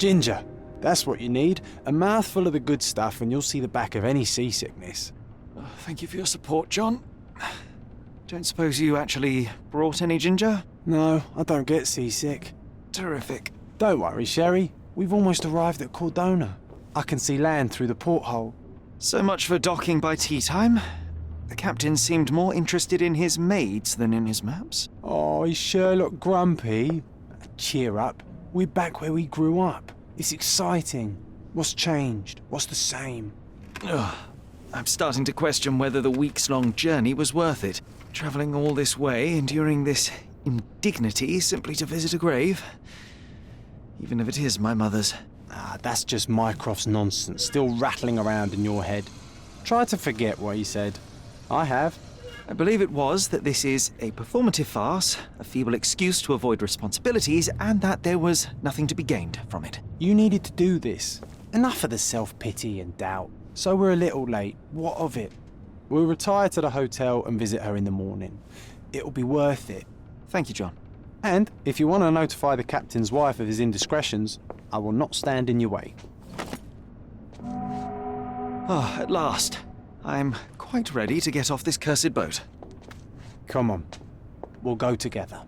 Ginger. That's what you need. A mouthful of the good stuff and you'll see the back of any seasickness. Oh, thank you for your support, John. Don't suppose you actually brought any ginger? No, I don't get seasick. Terrific. Don't worry, Sherry. We've almost arrived at Cordona. I can see land through the porthole. So much for docking by tea time. The captain seemed more interested in his maids than in his maps. Oh, is Sherlock grumpy? Cheer up. We're back where we grew up. It's exciting. What's changed? What's the same? Ugh. I'm starting to question whether the weeks-long journey was worth it. Travelling all this way, enduring this indignity simply to visit a grave. Even if it is my mother's. Ah, that's just Mycroft's nonsense, still rattling around in your head. Try to forget what he said. I have. I believe it was that this is a performative farce, a feeble excuse to avoid responsibilities, and that there was nothing to be gained from it. You needed to do this. Enough of the self-pity and doubt. So we're a little late. What of it? We'll retire to the hotel and visit her in the morning. It'll be worth it. Thank you, John. And if you want to notify the captain's wife of his indiscretions, I will not stand in your way. Ah, at last. I'm quite ready to get off this cursed boat. Come on. We'll go together.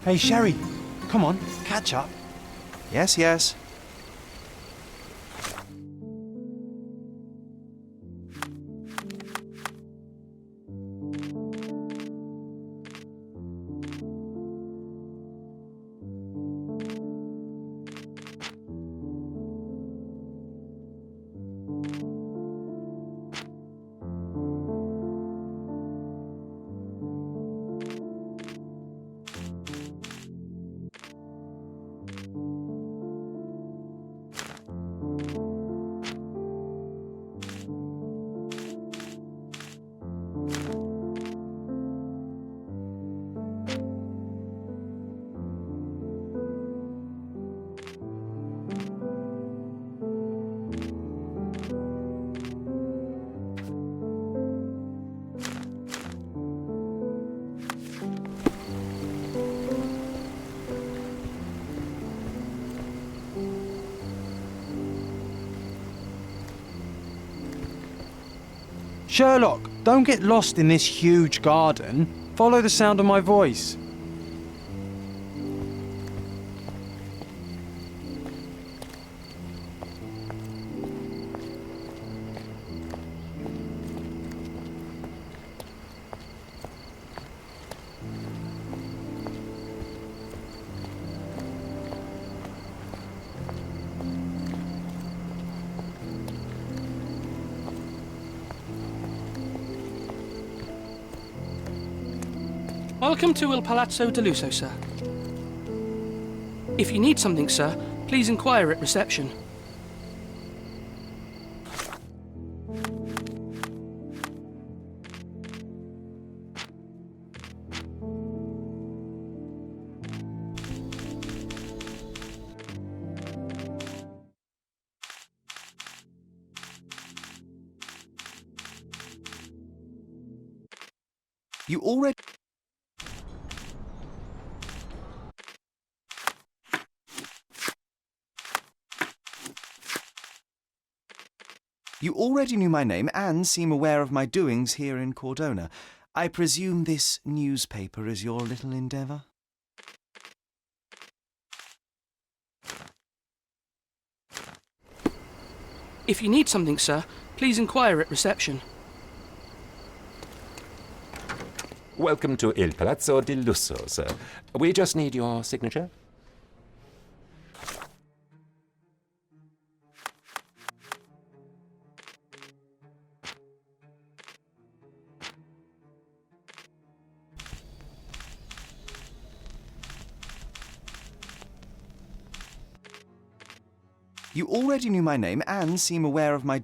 Hey, Sherry. Come on, catch up. Yes, yes. Sherlock, don't get lost in this huge garden. Follow the sound of my voice. Welcome to Il Palazzo de Lusso, sir. If you need something, sir, please inquire at reception. You already... You already knew my name and seem aware of my doings here in Cordona. I presume this newspaper is your little endeavour? If you need something, sir, please inquire at reception. Welcome to Il Palazzo di Lusso, sir. We just need your signature. You already knew my name and seem aware of my...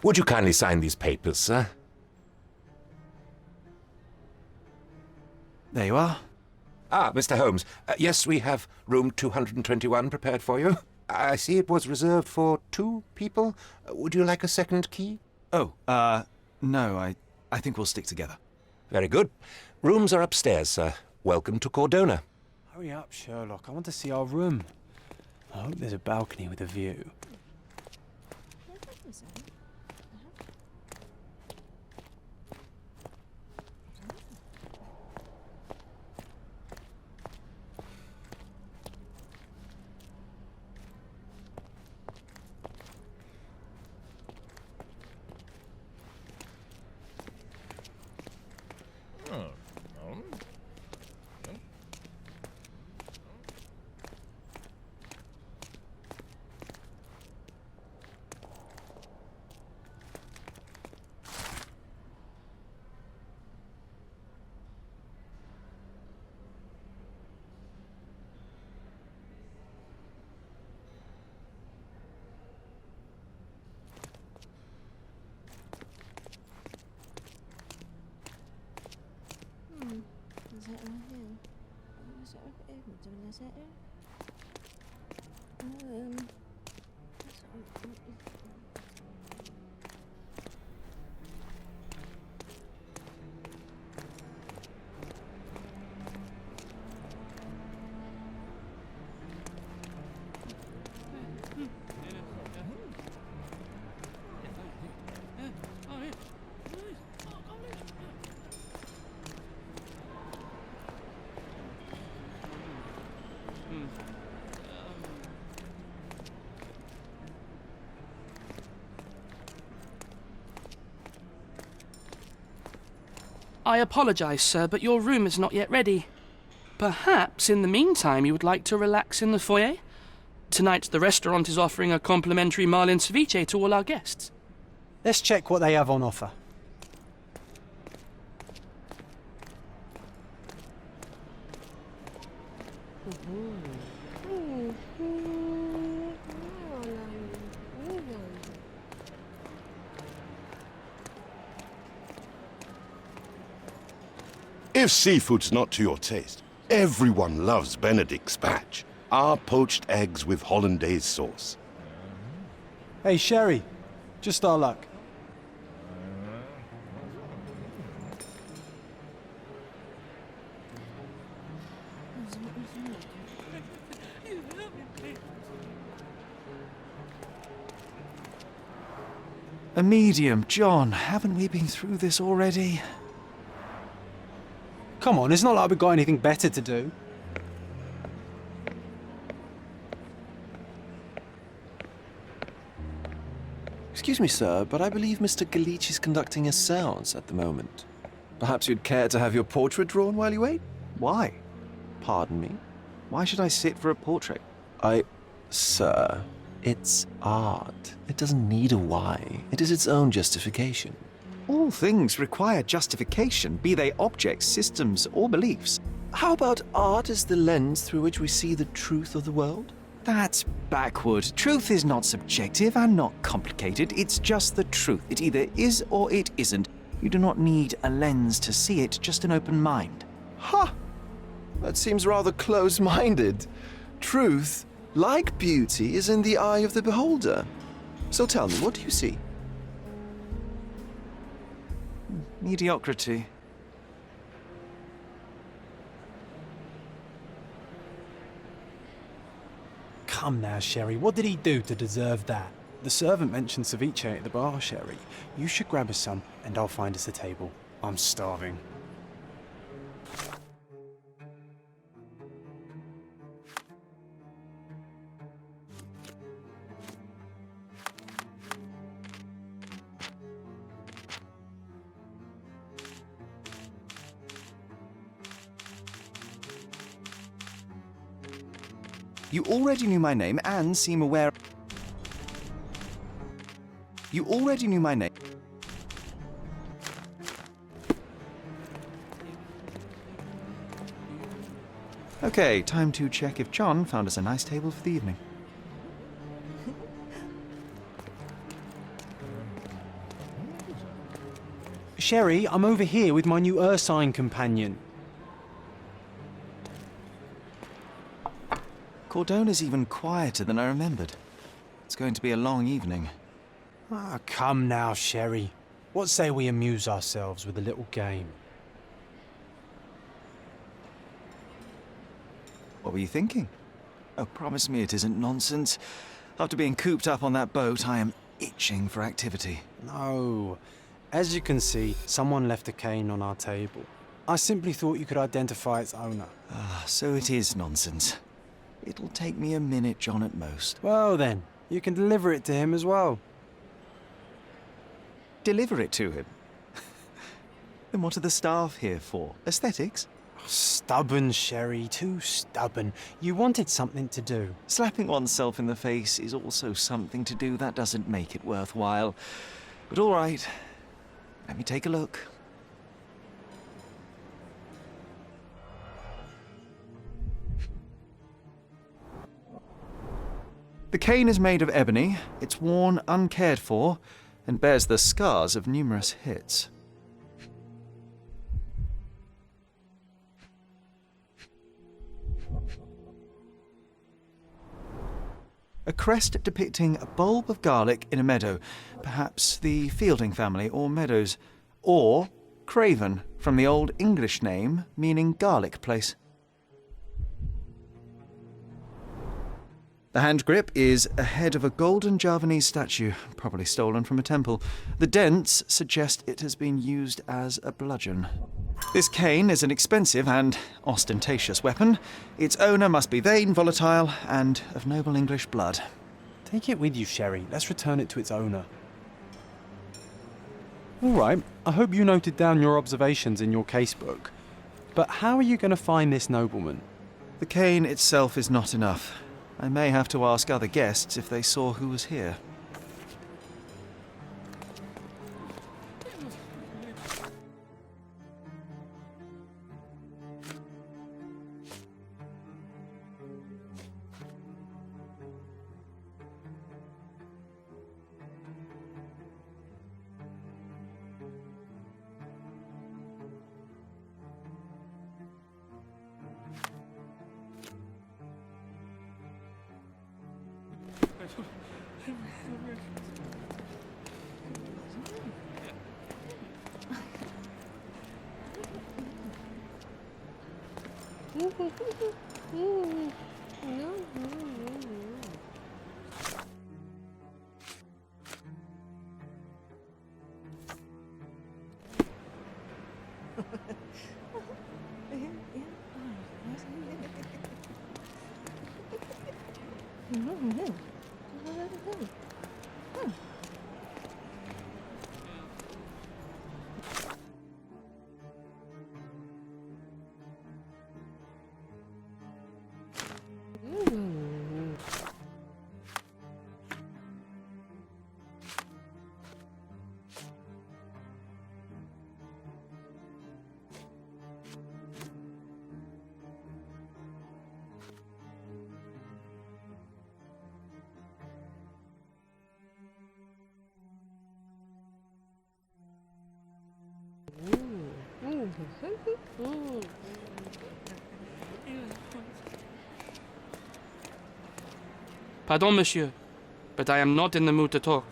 Would you kindly sign these papers, sir? There you are. Ah, Mr. Holmes. Yes, we have room 221 prepared for you. I see it was reserved for 2 people. Would you like a second key? Oh, no, I think we'll stick together. Very good. Rooms are upstairs, sir. Welcome to Cordona. Hurry up, Sherlock. I want to see our room. I hope there's a balcony with a view. I apologise, sir, but your room is not yet ready. Perhaps, in the meantime, you would like to relax in the foyer? Tonight, the restaurant is offering a complimentary marlin ceviche to all our guests. Let's check what they have on offer. If seafood's not to your taste, everyone loves Benedict's batch. Our poached eggs with hollandaise sauce. Hey, Sherry. Just our luck. A medium, John. Haven't we been through this already? Come on, it's not like we've got anything better to do. Excuse me, sir, but I believe Mr. Galich is conducting a séance at the moment. Perhaps you'd care to have your portrait drawn while you wait? Why? Pardon me? Why should I sit for a portrait? Sir, it's art. It doesn't need a why. It is its own justification. All things require justification, be they objects, systems, or beliefs. How about art as the lens through which we see the truth of the world? That's backward. Truth is not subjective and not complicated. It's just the truth. It either is or it isn't. You do not need a lens to see it, just an open mind. Ha! That seems rather close-minded. Truth, like beauty, is in the eye of the beholder. So tell me, what do you see? Mediocrity. Come now, Sherry. What did he do to deserve that? The servant mentioned ceviche at the bar, Sherry. You should grab us some, and I'll find us a table. I'm starving. You already knew my name and seem aware... You already knew my name. Okay, time to check if John found us a nice table for the evening. Sherry, I'm over here with my new Ursine companion. Cordona's even quieter than I remembered. It's going to be a long evening. Ah, come now, Sherry. What say we amuse ourselves with a little game? What were you thinking? Oh, promise me it isn't nonsense. After being cooped up on that boat, I am itching for activity. No. As you can see, someone left a cane on our table. I simply thought you could identify its owner. Ah, so it is nonsense. It'll take me a minute, John, at most. Well then, you can deliver it to him as well. Deliver it to him? Then what are the staff here for? Aesthetics? Stubborn, Sherry, too stubborn. You wanted something to do. Slapping oneself in the face is also something to do. That doesn't make it worthwhile. But all right, let me take a look. The cane is made of ebony, it's worn uncared for, and bears the scars of numerous hits. A crest depicting a bulb of garlic in a meadow, perhaps the Fielding family or Meadows, or Craven, from the Old English name meaning garlic place. The hand grip is a head of a golden Javanese statue, probably stolen from a temple. The dents suggest it has been used as a bludgeon. This cane is an expensive and ostentatious weapon. Its owner must be vain, volatile, and of noble English blood. Take it with you, Sherry. Let's return it to its owner. All right, I hope you noted down your observations in your casebook. But how are you going to find this nobleman? The cane itself is not enough. I may have to ask other guests if they saw who was here. Pardon, monsieur, but I am not in the mood to talk.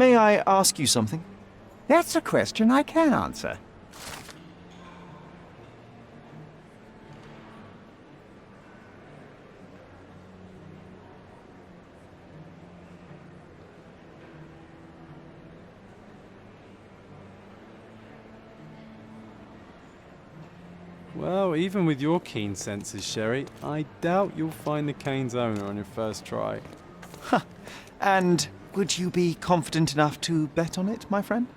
May I ask you something? That's a question I can answer. Well, even with your keen senses, Sherry, I doubt you'll find the cane's owner on your first try. And would you be confident enough to bet on it, my friend?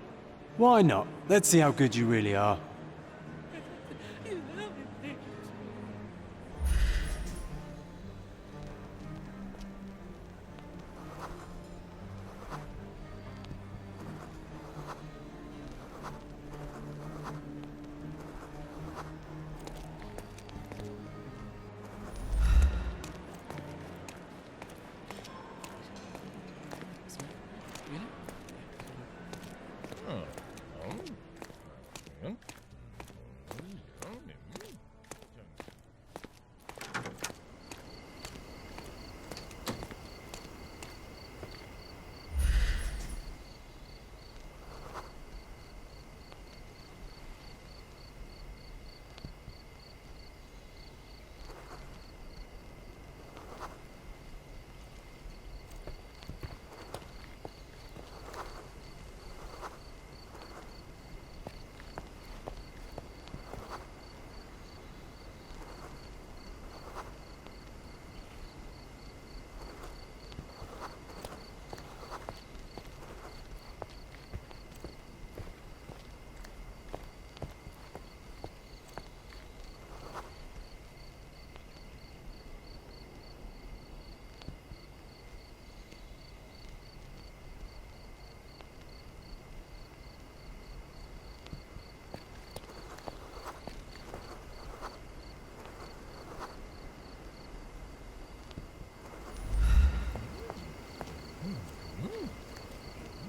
Why not? Let's see how good you really are.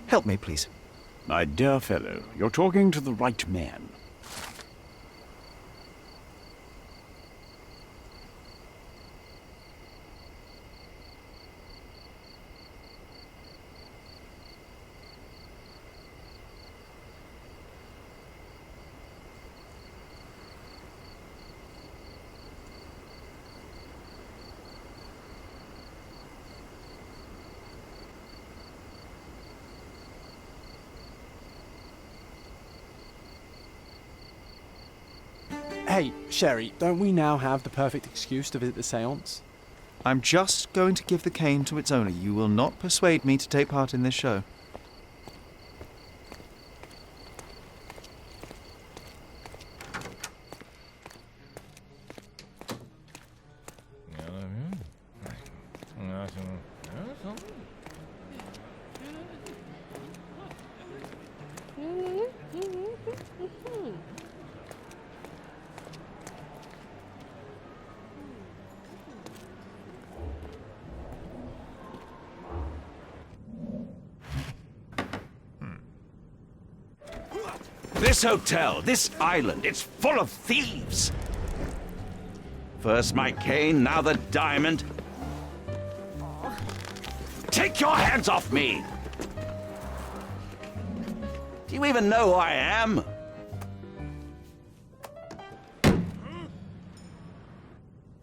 Help me, please. My dear fellow, you're talking to the right man. Hey, Sherry, don't we now have the perfect excuse to visit the séance? I'm just going to give the cane to its owner. You will not persuade me to take part in this show. This hotel, this island, it's full of thieves. First my cane, now the diamond. Take your hands off me! Do you even know who I am?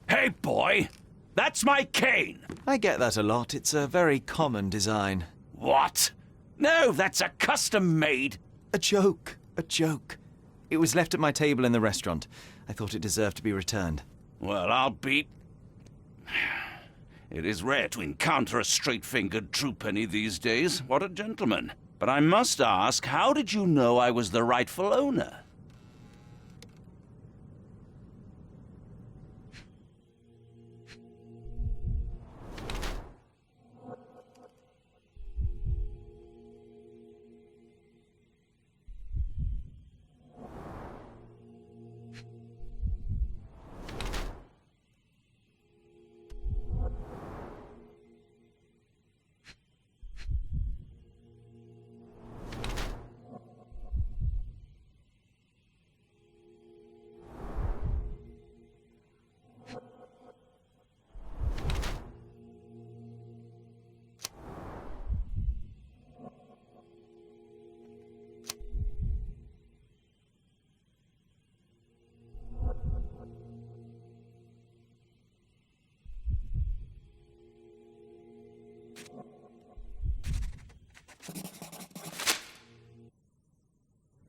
Hey, boy! That's my cane! I get that a lot. It's a very common design. What? No, that's a custom-made. A joke. A joke. It was left at my table in the restaurant. I thought it deserved to be returned. Well, I'll be... It is rare to encounter a straight-fingered true penny these days. What a gentleman. But I must ask, how did you know I was the rightful owner?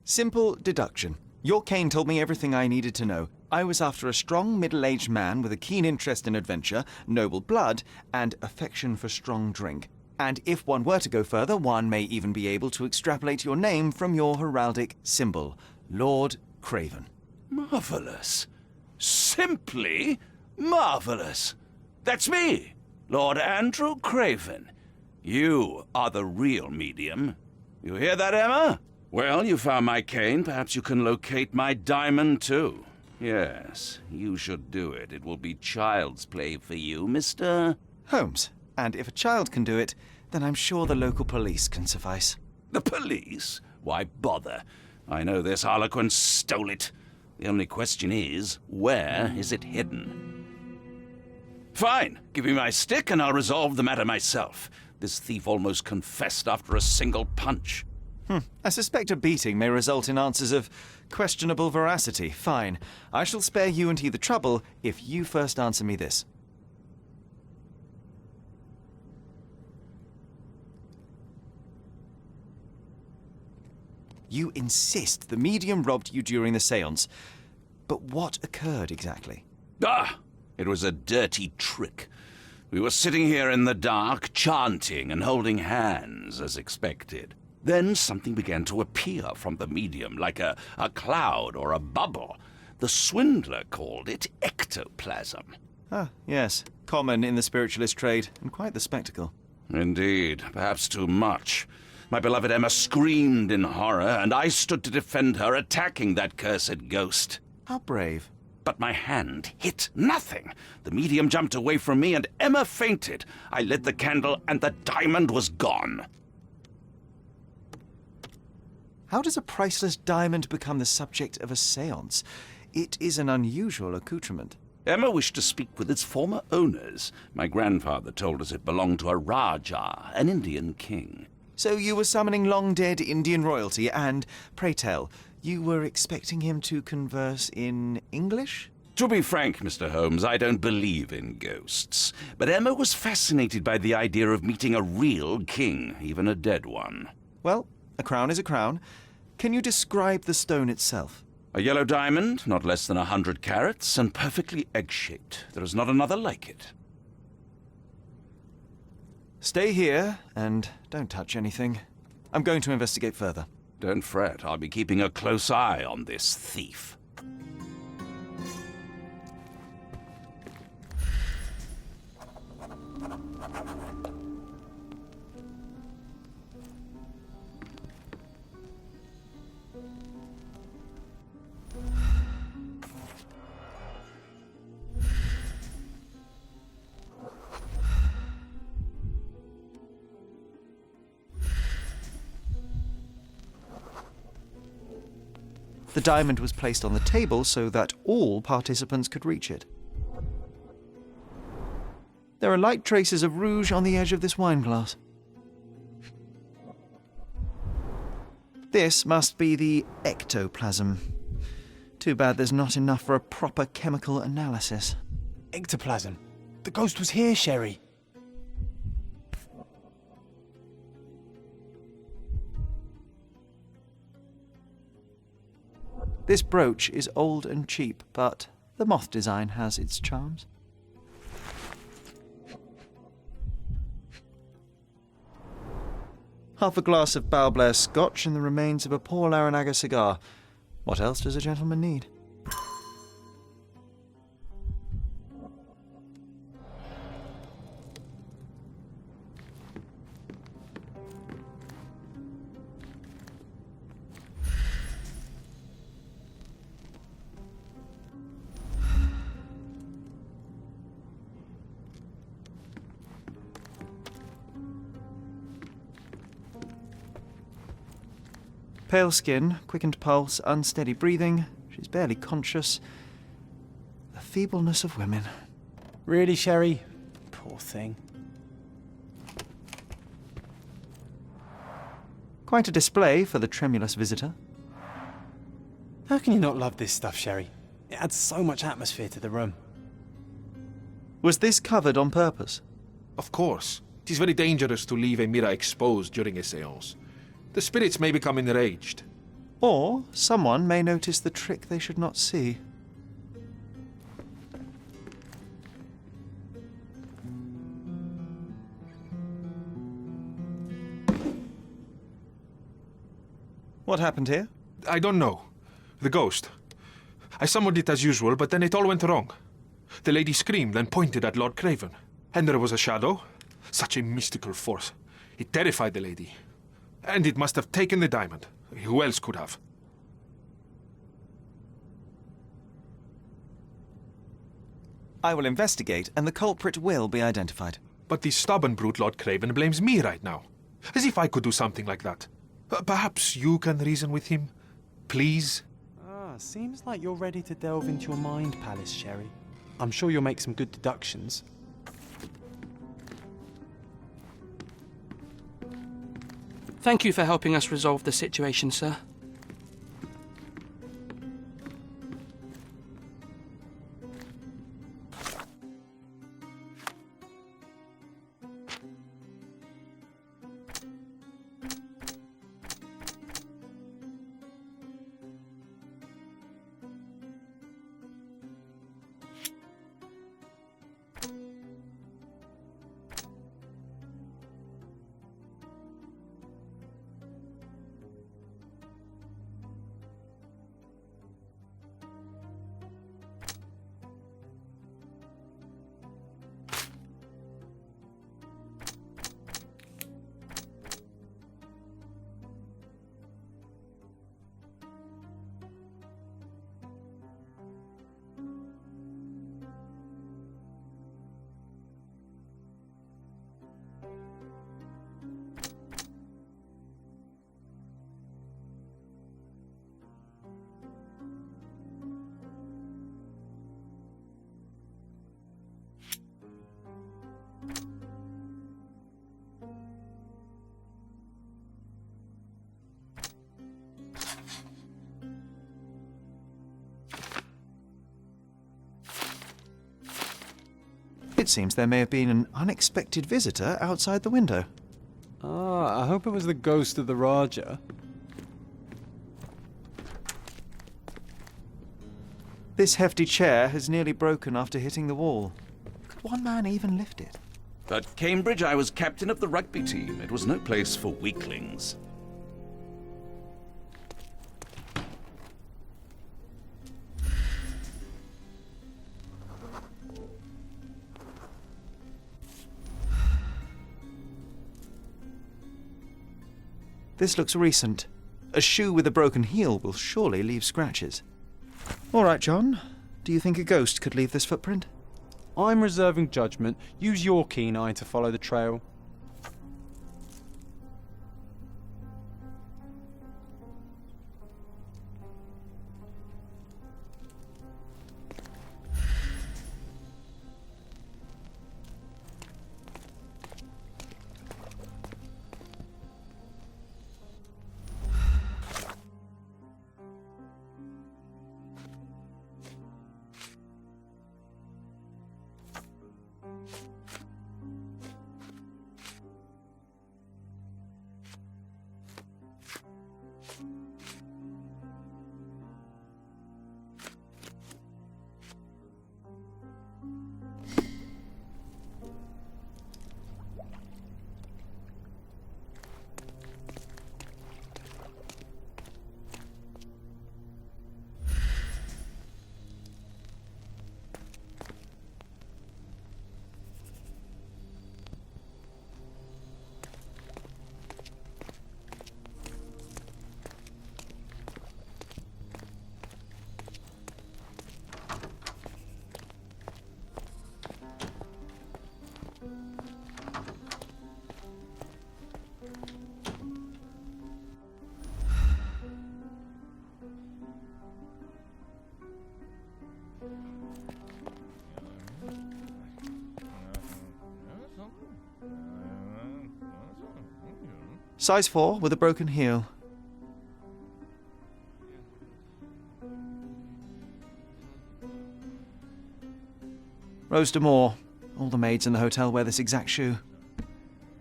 Simple deduction. Your cane told me everything I needed to know. I was after a strong, middle-aged man with a keen interest in adventure, noble blood, and affection for strong drink. And if one were to go further, one may even be able to extrapolate your name from your heraldic symbol, Lord Craven. Marvelous. Simply marvelous. That's me, Lord Andrew Craven. You are the real medium. You hear that, Emma? Well, you found my cane. Perhaps you can locate my diamond, too. Yes, you should do it. It will be child's play for you, Mr. Holmes. And if a child can do it, then I'm sure the local police can suffice. The police? Why bother? I know this harlequin stole it. The only question is, where is it hidden? Fine. Give me my stick and I'll resolve the matter myself. This thief almost confessed after a single punch. I suspect a beating may result in answers of questionable veracity. Fine. I shall spare you and he the trouble if you first answer me this. You insist the medium robbed you during the séance. But what occurred exactly? It was a dirty trick. We were sitting here in the dark, chanting and holding hands, as expected. Then something began to appear from the medium, like a cloud or a bubble. The swindler called it ectoplasm. Ah, yes. Common in the spiritualist trade, and quite the spectacle. Indeed, perhaps too much. My beloved Emma screamed in horror, and I stood to defend her, attacking that cursed ghost. How brave. But my hand hit nothing. The medium jumped away from me, and Emma fainted. I lit the candle, and the diamond was gone. How does a priceless diamond become the subject of a séance? It is an unusual accoutrement. Emma wished to speak with its former owners. My grandfather told us it belonged to a Rajah, an Indian king. So you were summoning long-dead Indian royalty, and, pray tell, you were expecting him to converse in English? To be frank, Mr. Holmes, I don't believe in ghosts. But Emma was fascinated by the idea of meeting a real king, even a dead one. Well, a crown is a crown. Can you describe the stone itself? A yellow diamond, not less than 100 carats, and perfectly egg-shaped. There is not another like it. Stay here, and don't touch anything. I'm going to investigate further. Don't fret, I'll be keeping a close eye on this thief. The diamond was placed on the table so that all participants could reach it. There are light traces of rouge on the edge of this wine glass. This must be the ectoplasm. Too bad there's not enough for a proper chemical analysis. Ectoplasm. The ghost was here, Sherry. This brooch is old and cheap, but the moth design has its charms. Half a glass of Balblair scotch and the remains of a poor Laranaga cigar. What else does a gentleman need? Pale skin, quickened pulse, unsteady breathing. She's barely conscious. The feebleness of women. Really, Sherry? Poor thing. Quite a display for the tremulous visitor. How can you not love this stuff, Sherry? It adds so much atmosphere to the room. Was this covered on purpose? Of course. It is very dangerous to leave a mirror exposed during a séance. The spirits may become enraged. Or someone may notice the trick they should not see. What happened here? I don't know. The ghost. I summoned it as usual, but then it all went wrong. The lady screamed and pointed at Lord Craven. And there was a shadow. Such a mystical force. It terrified the lady. And it must have taken the diamond. Who else could have? I will investigate, and the culprit will be identified. But the stubborn brute Lord Craven blames me right now. As if I could do something like that. Perhaps you can reason with him? Please? Seems like you're ready to delve into your mind palace, Sherry. I'm sure you'll make some good deductions. Thank you for helping us resolve the situation, sir. It seems there may have been an unexpected visitor outside the window. I hope it was the ghost of the Raja. This hefty chair has nearly broken after hitting the wall. Could one man even lift it? At Cambridge, I was captain of the rugby team. It was no place for weaklings. This looks recent. A shoe with a broken heel will surely leave scratches. All right, John. Do you think a ghost could leave this footprint? I'm reserving judgment. Use your keen eye to follow the trail. Size 4 with a broken heel. Rose Moore. All the maids in the hotel wear this exact shoe.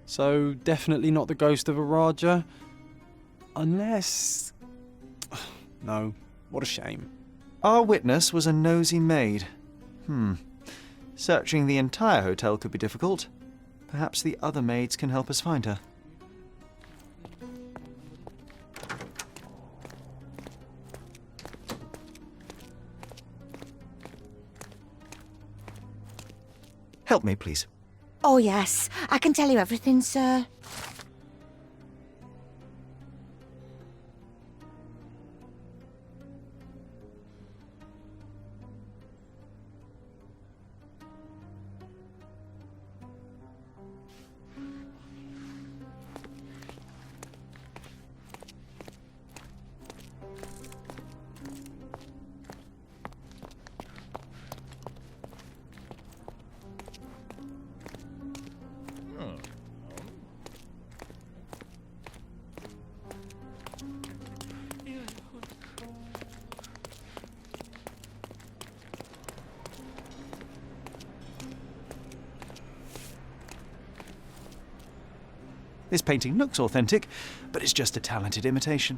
So, definitely not the ghost of a Raja. Unless... No, what a shame. Our witness was a nosy maid. Searching the entire hotel could be difficult. Perhaps the other maids can help us find her. Help me, please. Oh, yes. I can tell you everything, sir. This painting looks authentic, but it's just a talented imitation.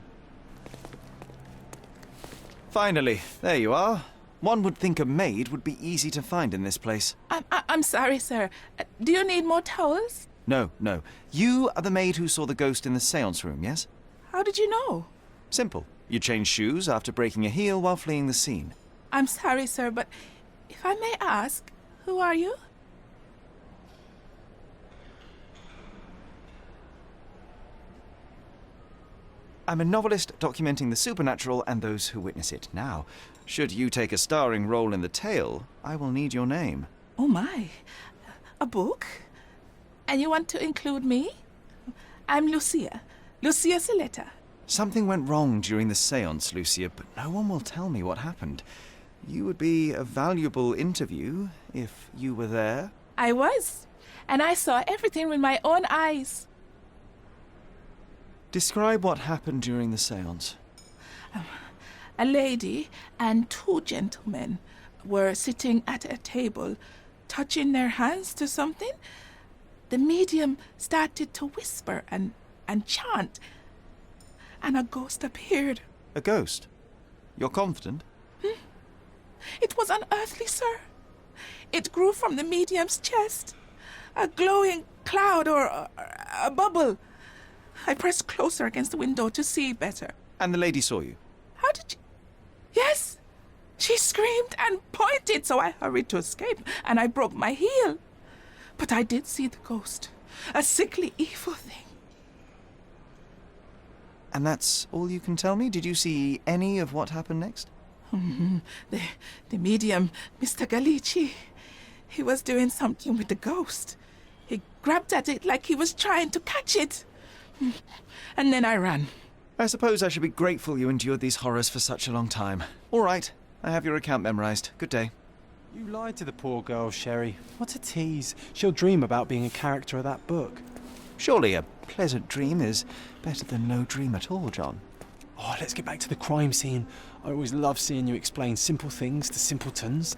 Finally, there you are. One would think a maid would be easy to find in this place. I'm sorry, sir. Do you need more towels? No. You are the maid who saw the ghost in the séance room, yes? How did you know? Simple. You changed shoes after breaking a heel while fleeing the scene. I'm sorry, sir, but if I may ask, who are you? I'm a novelist documenting the supernatural and those who witness it. Now, should you take a starring role in the tale, I will need your name. Oh, my. A book? And you want to include me? I'm Lucia. Lucia Saletta. Something went wrong during the séance, Lucia, but no one will tell me what happened. You would be a valuable interview if you were there. I was. And I saw everything with my own eyes. Describe what happened during the séance. A lady and two gentlemen were sitting at a table, touching their hands to something. The medium started to whisper and chant, and a ghost appeared. A ghost? You're confident? It was unearthly, sir. It grew from the medium's chest, a glowing cloud or a bubble. I pressed closer against the window to see better. And the lady saw you? How did you... Yes! She screamed and pointed, so I hurried to escape, and I broke my heel. But I did see the ghost, a sickly, evil thing. And that's all you can tell me? Did you see any of what happened next? The medium, Mr. Galici, he was doing something with the ghost. He grabbed at it like he was trying to catch it. And then I ran. I suppose I should be grateful you endured these horrors for such a long time. All right, I have your account memorized. Good day. You lied to the poor girl, Sherry. What a tease. She'll dream about being a character of that book. Surely a pleasant dream is better than no dream at all, John. Oh, let's get back to the crime scene. I always love seeing you explain simple things to simpletons.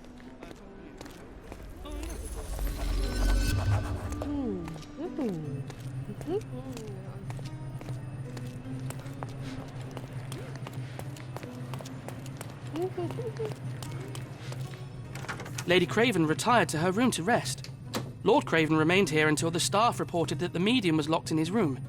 Lady Craven retired to her room to rest. Lord Craven remained here until the staff reported that the medium was locked in his room.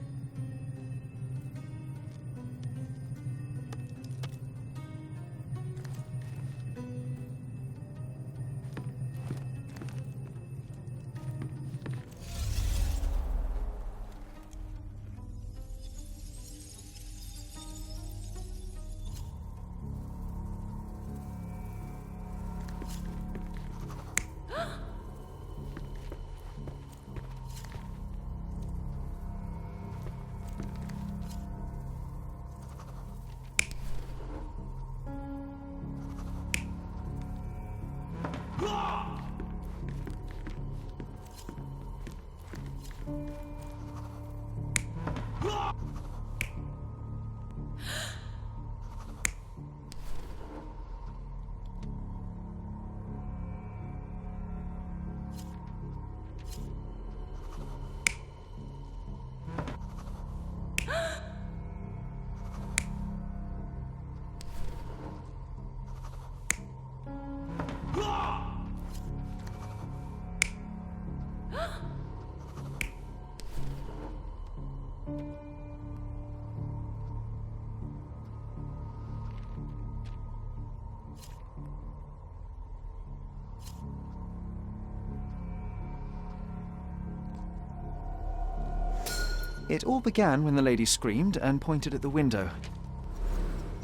It all began when the lady screamed and pointed at the window.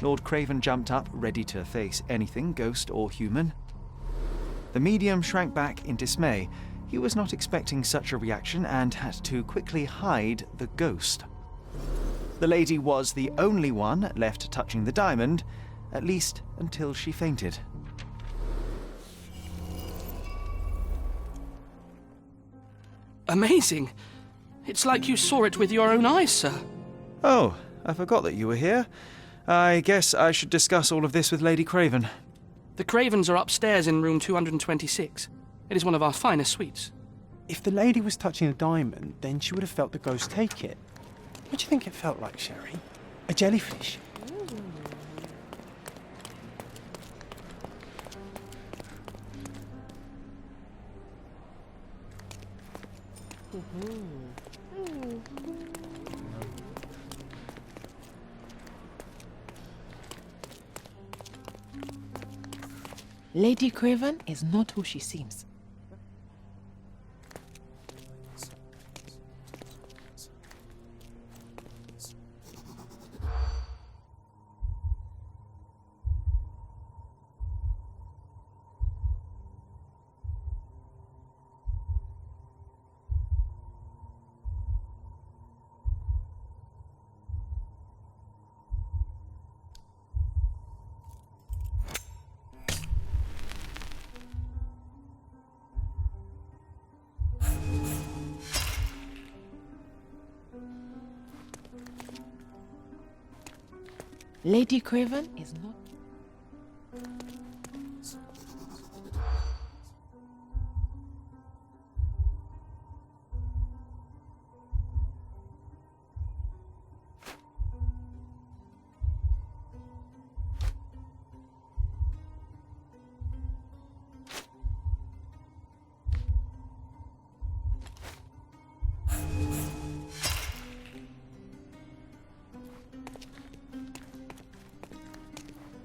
Lord Craven jumped up, ready to face anything, ghost or human. The medium shrank back in dismay. He was not expecting such a reaction and had to quickly hide the ghost. The lady was the only one left touching the diamond, at least until she fainted. Amazing. It's like you saw it with your own eyes, sir. Oh, I forgot that you were here. I guess I should discuss all of this with Lady Craven. The Cravens are upstairs in room 226. It is one of our finest suites. If the lady was touching a diamond, then she would have felt the ghost take it. What do you think it felt like, Sherry? A jellyfish? Lady Craven is not who she seems. Lady Craven is not...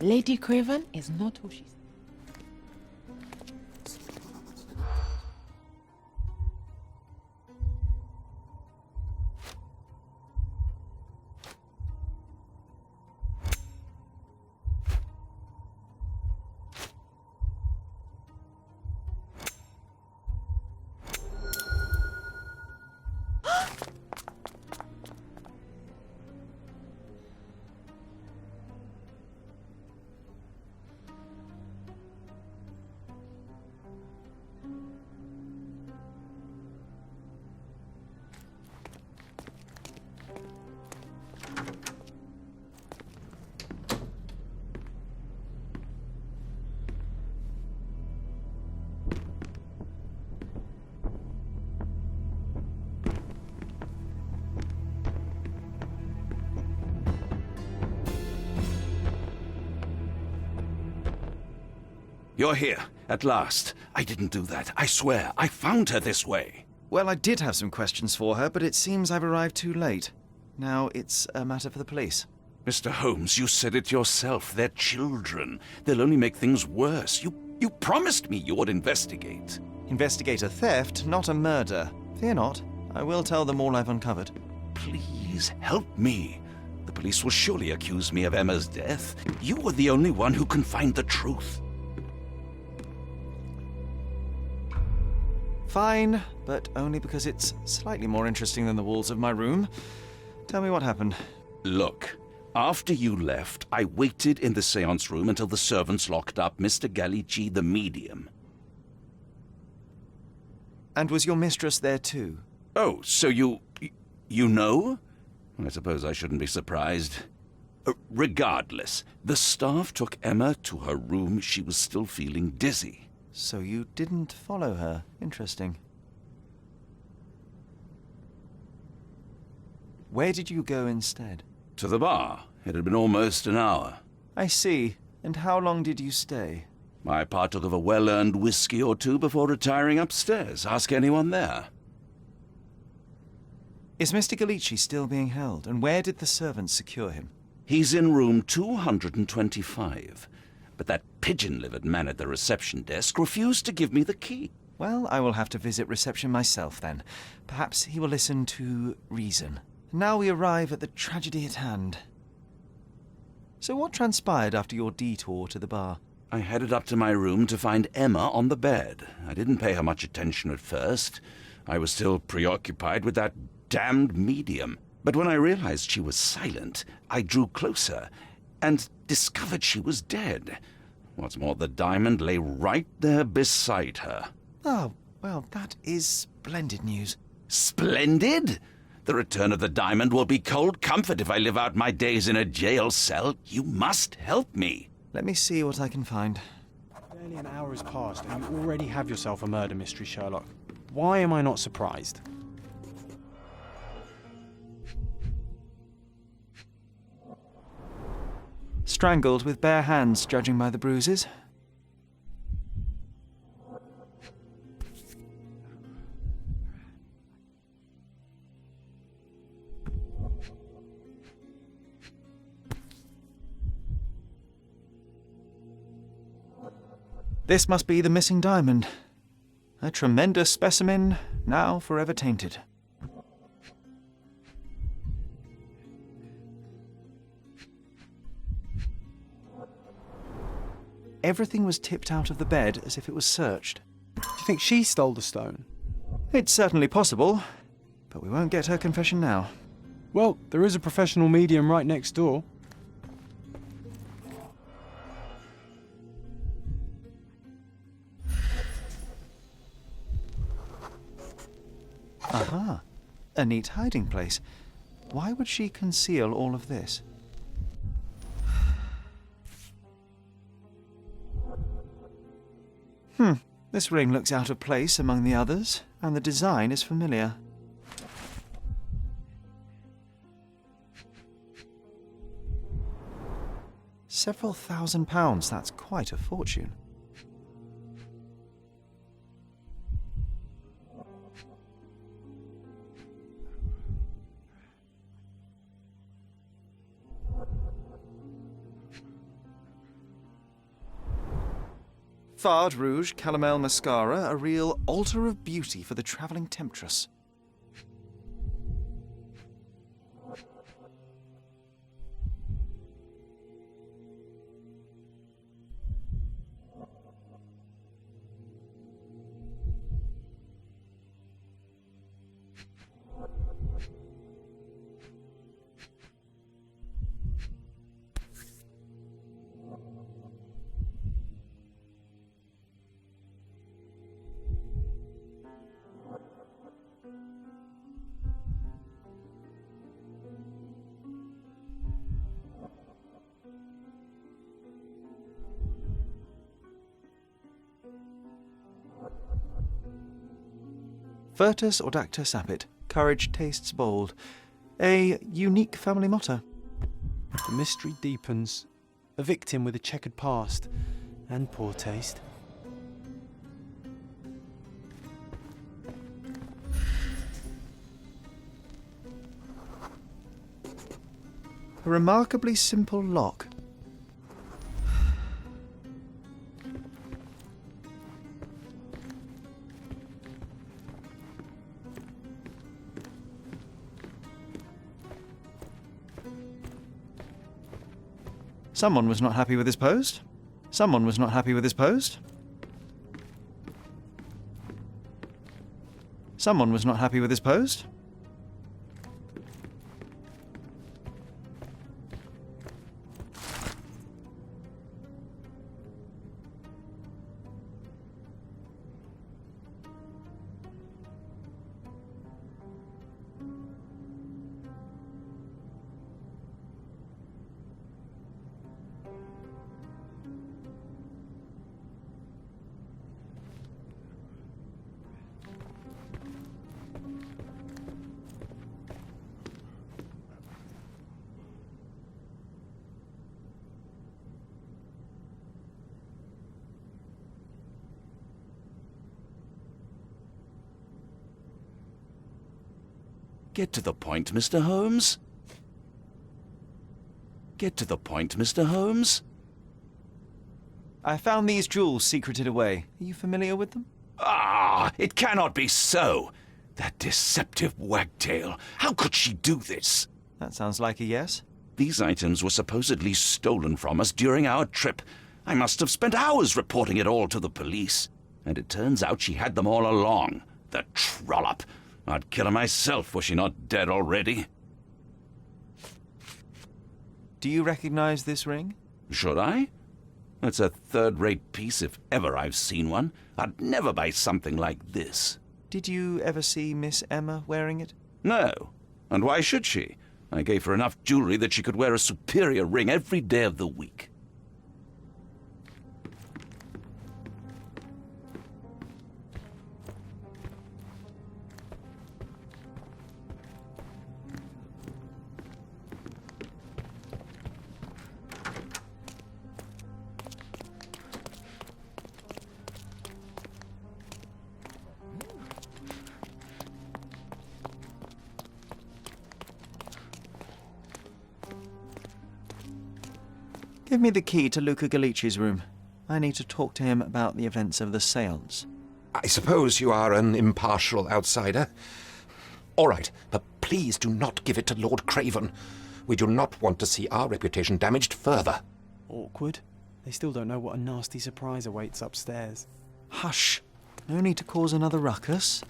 Lady Craven is not who she is. You're here, at last. I didn't do that. I swear, I found her this way. Well, I did have some questions for her, but it seems I've arrived too late. Now it's a matter for the police. Mr. Holmes, you said it yourself. They're children. They'll only make things worse. You promised me you would investigate. Investigate a theft, not a murder. Fear not. I will tell them all I've uncovered. Please, help me. The police will surely accuse me of Emma's death. You are the only one who can find the truth. Fine, but only because it's slightly more interesting than the walls of my room. Tell me what happened. Look, after you left, I waited in the seance room until the servants locked up Mr. Gallici, the medium. And was your mistress there too? Oh, so you know? I suppose I shouldn't be surprised. Regardless, the staff took Emma to her room. She was still feeling dizzy. So you didn't follow her. Interesting. Where did you go instead? To the bar. It had been almost an hour. I see. And how long did you stay? I partook of a well-earned whiskey or two before retiring upstairs. Ask anyone there. Is Mr. Gallici still being held? And where did the servants secure him? He's in room 225. But that pigeon-livered man at the reception desk refused to give me the key. Well, I will have to visit reception myself then. Perhaps he will listen to reason. Now we arrive at the tragedy at hand. So what transpired after your detour to the bar? I headed up to my room to find Emma on the bed. I didn't pay her much attention at first. I was still preoccupied with that damned medium. But when I realized she was silent, I drew closer and discovered she was dead. What's more, the diamond lay right there beside her. Oh, well, that is splendid news. Splendid? The return of the diamond will be cold comfort if I live out my days in a jail cell. You must help me. Let me see what I can find. Barely an hour has passed and you already have yourself a murder mystery, Sherlock. Why am I not surprised? Strangled with bare hands, judging by the bruises. This must be the missing diamond. A tremendous specimen, now forever tainted. Everything was tipped out of the bed as if it was searched. Do you think she stole the stone? It's certainly possible, but we won't get her confession now. Well, there is a professional medium right next door. Aha, a neat hiding place. Why would she conceal all of this? This ring looks out of place among the others, and the design is familiar. Several £1,000s, that's quite a fortune. Fard Rouge Calomel Mascara, a real altar of beauty for the travelling temptress. Virtus Audacta Sapit, courage tastes bold. A unique family motto. The mystery deepens. A victim with a checkered past and poor taste. A remarkably simple lock. Someone was not happy with his post. Someone was not happy with his post. Someone was not happy with his post. Get to the point, Mr. Holmes. Get to the point, Mr. Holmes. I found these jewels secreted away. Are you familiar with them? Ah, it cannot be so. That deceptive wagtail. How could she do this? That sounds like a yes. These items were supposedly stolen from us during our trip. I must have spent hours reporting it all to the police. And it turns out she had them all along. The trollop. I'd kill her myself were she not dead already. Do you recognize this ring? Should I? It's a third-rate piece if ever I've seen one. I'd never buy something like this. Did you ever see Miss Emma wearing it? No. And why should she? I gave her enough jewelry that she could wear a superior ring every day of the week. Give me the key to Luca Galici's room. I need to talk to him about the events of the séance. I suppose you are an impartial outsider. All right, but please do not give it to Lord Craven. We do not want to see our reputation damaged further. Awkward. They still don't know what a nasty surprise awaits upstairs. Hush. No need to cause another ruckus.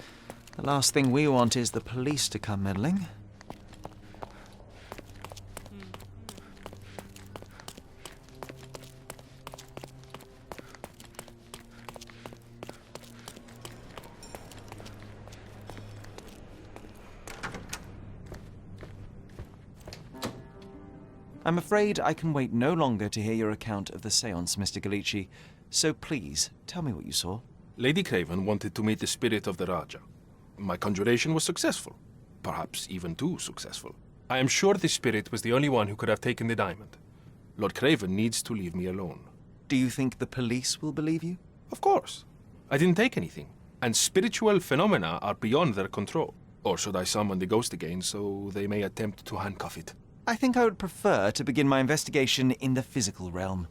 The last thing we want is the police to come meddling. I'm afraid I can wait no longer to hear your account of the séance, Mr. Galici. So please, tell me what you saw. Lady Craven wanted to meet the spirit of the Raja. My conjuration was successful. Perhaps even too successful. I am sure the spirit was the only one who could have taken the diamond. Lord Craven needs to leave me alone. Do you think the police will believe you? Of course. I didn't take anything. And spiritual phenomena are beyond their control. Or should I summon the ghost again so they may attempt to handcuff it? I think I would prefer to begin my investigation in the physical realm.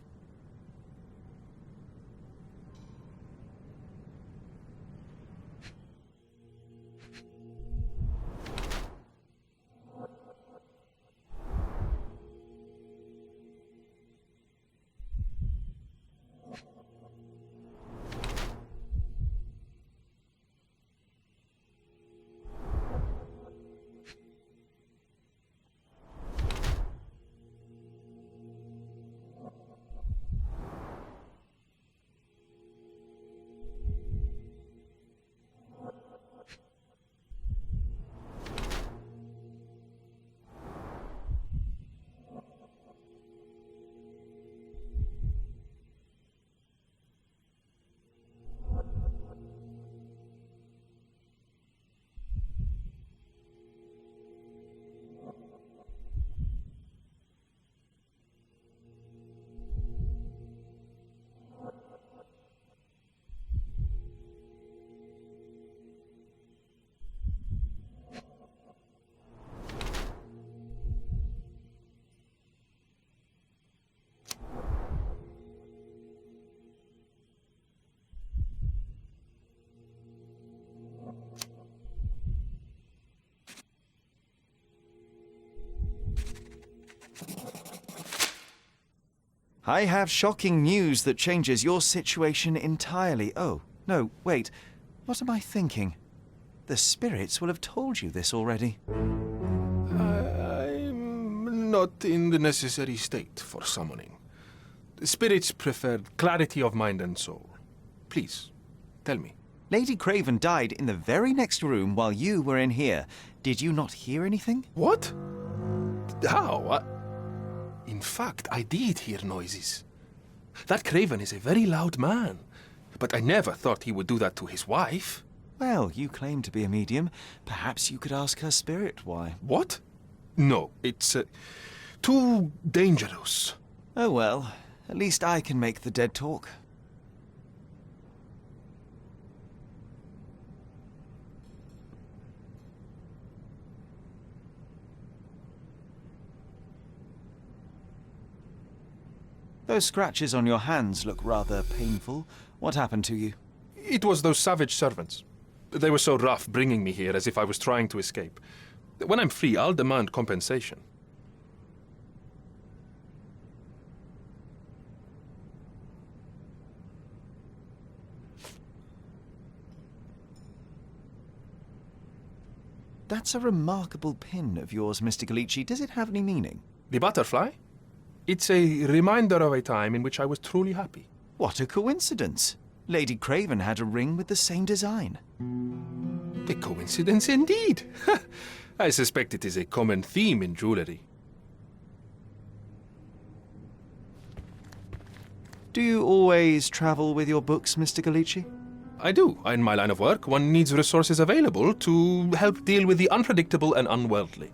I have shocking news that changes your situation entirely. Oh, no, wait. What am I thinking? The spirits will have told you this already. I'm not in the necessary state for summoning. The spirits preferred clarity of mind and soul. Please, tell me. Lady Craven died in the very next room while you were in here. Did you not hear anything? What? How? In fact, I did hear noises. That Craven is a very loud man, but I never thought he would do that to his wife. Well, you claim to be a medium. Perhaps you could ask her spirit why. What? No, it's too dangerous. Oh well, at least I can make the dead talk. Those scratches on your hands look rather painful. What happened to you? It was those savage servants. They were so rough bringing me here as if I was trying to escape. When I'm free, I'll demand compensation. That's a remarkable pin of yours, Mr. Galici. Does it have any meaning? The butterfly? It's a reminder of a time in which I was truly happy. What a coincidence. Lady Craven had a ring with the same design. A coincidence indeed. I suspect it is a common theme in jewellery. Do you always travel with your books, Mr. Galici? I do. In my line of work, one needs resources available to help deal with the unpredictable and unworldly.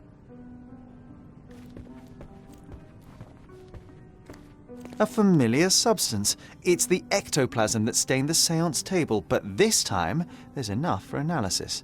A familiar substance. It's the ectoplasm that stained the seance table, but this time there's enough for analysis.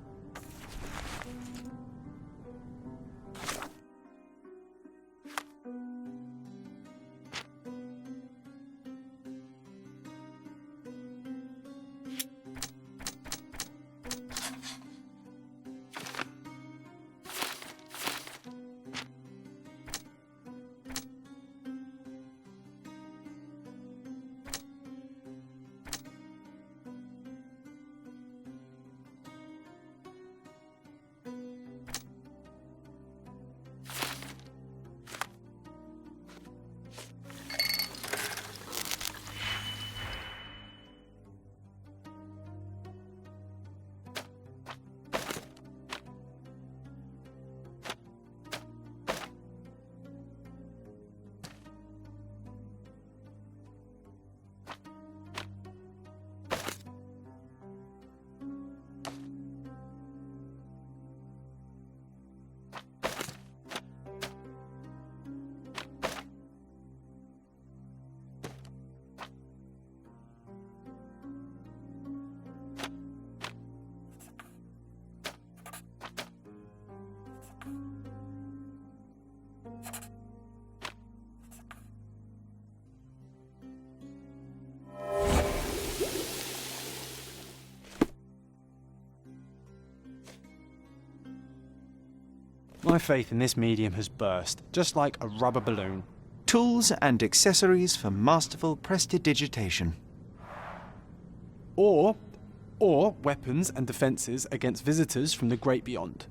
My faith in this medium has burst, just like a rubber balloon. Tools and accessories for masterful prestidigitation. Or weapons and defences against visitors from the great beyond.